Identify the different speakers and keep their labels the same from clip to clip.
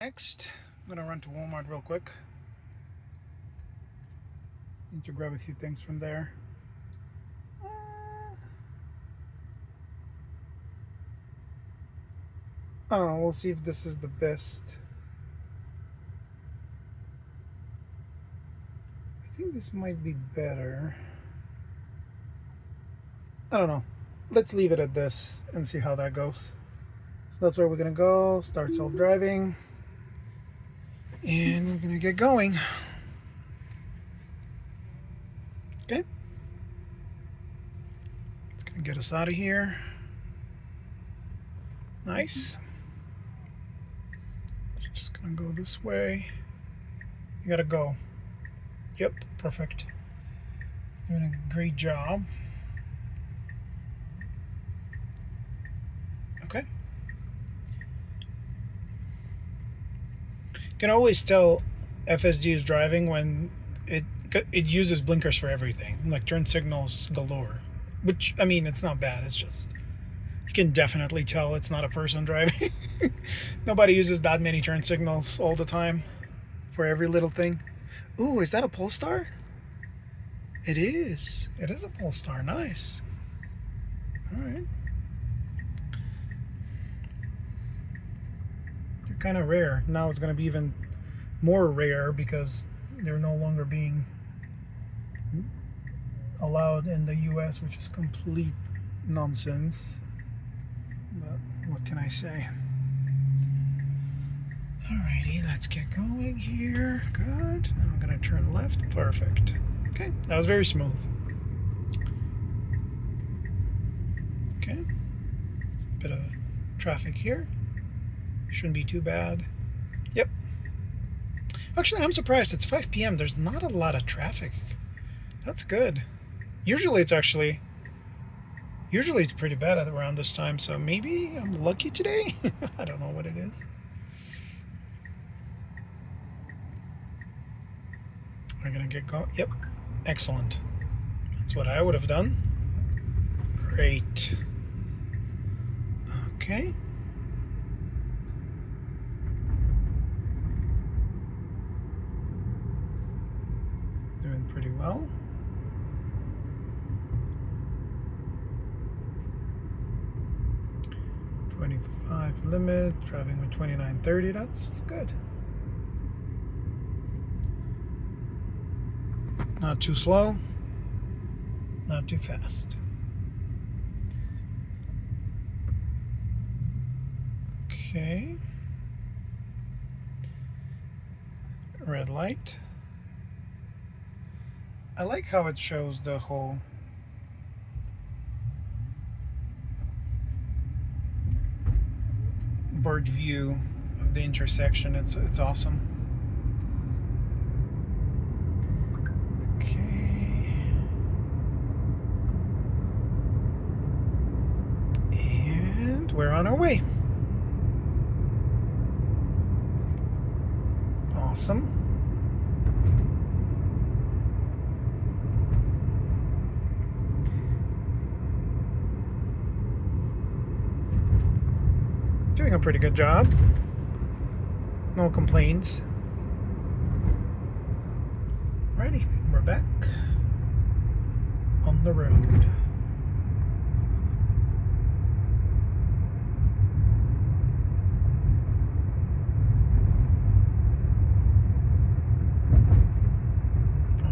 Speaker 1: Next, I'm gonna run to Walmart real quick. Need to grab a few things from there. I don't know, we'll see if this is the best. I think this might be better. I don't know. Let's leave it at this and see how that goes. So that's where we're gonna go, start self-driving, and we're gonna get going. Okay. It's gonna get us out of here. Nice. Just gonna go this way. You gotta go. Yep, perfect. Doing a great job. Okay. You can always tell FSD is driving when it uses blinkers for everything, like turn signals galore. Which, I mean, it's not bad. It's just you can definitely tell it's not a person driving. Nobody uses that many turn signals all the time for every little thing. Ooh, is that a Polestar? It is. It is a Polestar. Nice. All right. They're kind of rare. Now it's going to be even more rare because they're no longer being allowed in the US, which is complete nonsense. But what can I say? Alrighty, let's get going here. Good. Now I'm going to turn left. Perfect. Okay, that was very smooth. Okay, a bit of traffic here. Shouldn't be too bad. Yep. Actually, I'm surprised. It's 5 p.m. There's not a lot of traffic. That's good. Usually it's pretty bad at around this time, so maybe I'm lucky today. I don't know what it is. We're gonna get going. Yep, excellent. That's what I would have done. Great. Okay. Doing pretty well. .25 limit, driving with 29.30. That's good. Not too slow, not too fast. Okay. Red light. I like how it shows the whole bird view of the intersection. It's awesome. We're on our way. Awesome. Doing a pretty good job. No complaints. Alrighty, we're back on the road.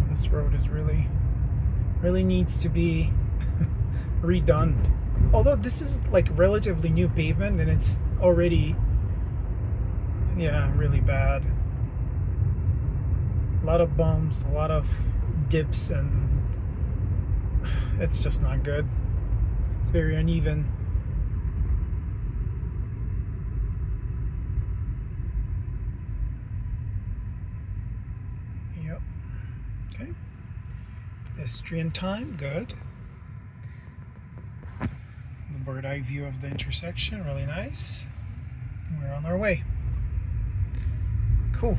Speaker 1: This road is really needs to be redone. Although this is like relatively new pavement and it's already, yeah, really bad. A lot of bumps, a lot of dips, and it's just not good. It's very uneven. Yep. Okay. Pedestrian time, good. The bird eye view of the intersection, really nice. And we're on our way. Cool.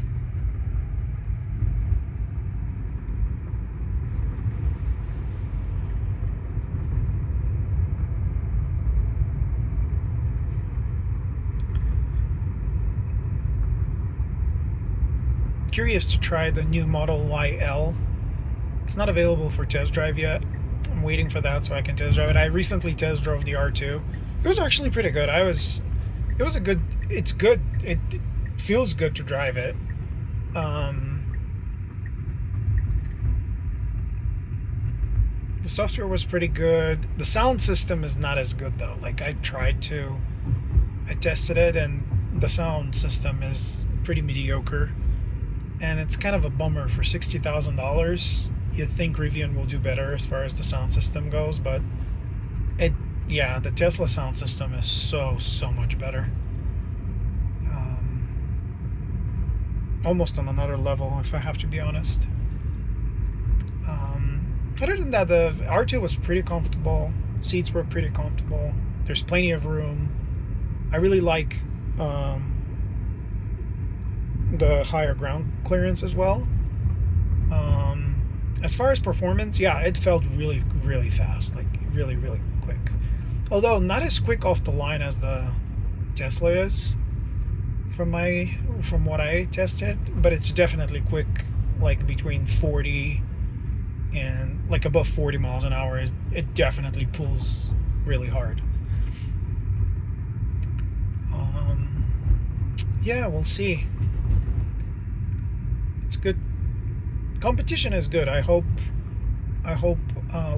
Speaker 1: curious to try the new Model Y L. It's not available for test drive yet. I'm waiting for that so I can test drive it. I recently test drove the R2. It was actually pretty good. It was a good. It's good. It feels good to drive it. The software was pretty good. The sound system is not as good though. Like I tested it, and the sound system is pretty mediocre. And it's kind of a bummer for $60,000. You'd think Rivian will do better as far as the sound system goes, but yeah, the Tesla sound system is so much better. Almost on another level, if I have to be honest. Other than that, the R2 was pretty comfortable. Seats were pretty comfortable. There's plenty of room. I really like the higher ground clearance as well. As far as performance, yeah, it felt really fast, like really quick. Although not as quick off the line as the Tesla is from what I tested, but it's definitely quick, like between 40 and like above 40 miles an hour. It definitely pulls really hard. Yeah, we'll see. It's good. Competition is good. I hope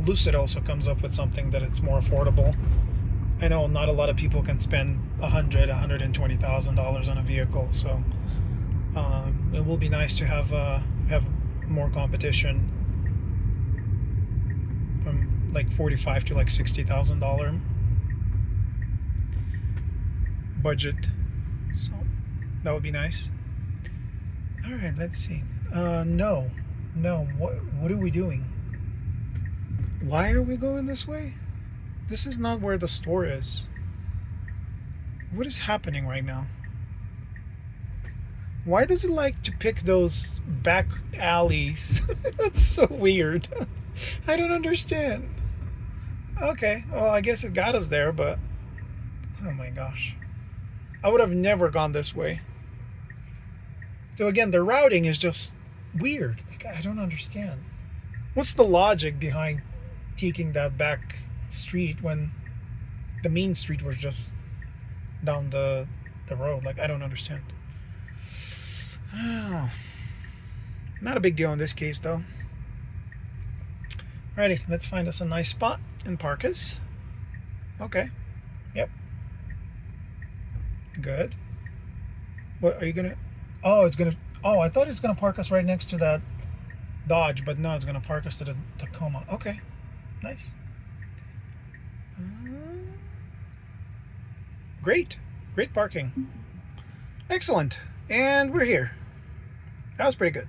Speaker 1: Lucid also comes up with something that it's more affordable. I know not a lot of people can spend $120,000 on a vehicle, so it will be nice to have more competition from like $45,000 to like $60,000 budget. So that would be nice. All right, let's see. No. What are we doing? Why are we going this way? This is not where the store is. What is happening right now? Why does it like to pick those back alleys? That's so weird. I don't understand. Okay, well, I guess it got us there, but oh my gosh. I would have never gone this way. So again, the routing is just weird. Like, I don't understand. What's the logic behind taking that back street when the main street was just down the road? Like, I don't understand. Oh, not a big deal in this case, though. Alrighty, let's find us a nice spot and park us. Okay. Yep. Good. What are you gonna? Oh, it's gonna. Oh, I thought it's gonna park us right next to that Dodge, but no, it's gonna park us to the Tacoma. Okay, nice. Great parking. Excellent, and we're here. That was pretty good.